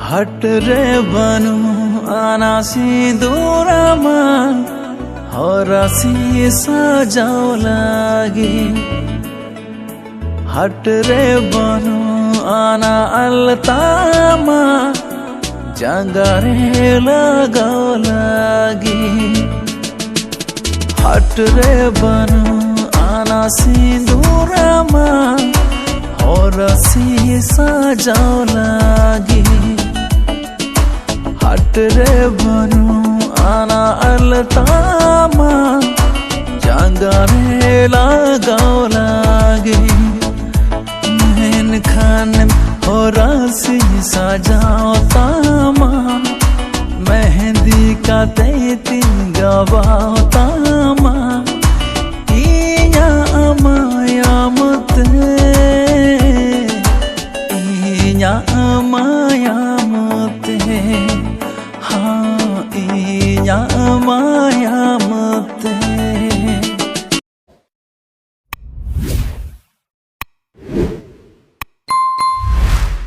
हट रे बनू आना सिंदूरमा हरसी सजाओ लागी। हट रे बनू आना अलतामा जंगारे लगाओ लागी। हट रे बनू आना सिंदूरमा हरसी सजाओ लागी। हट रे बनू आना अलतामा जंगारे लगाओ लागी। मैन खान हो रसी सजाओ तामा मेहंदी का तेती गवाओ तामा। इया माया मत इया माया मत हाँ इया माया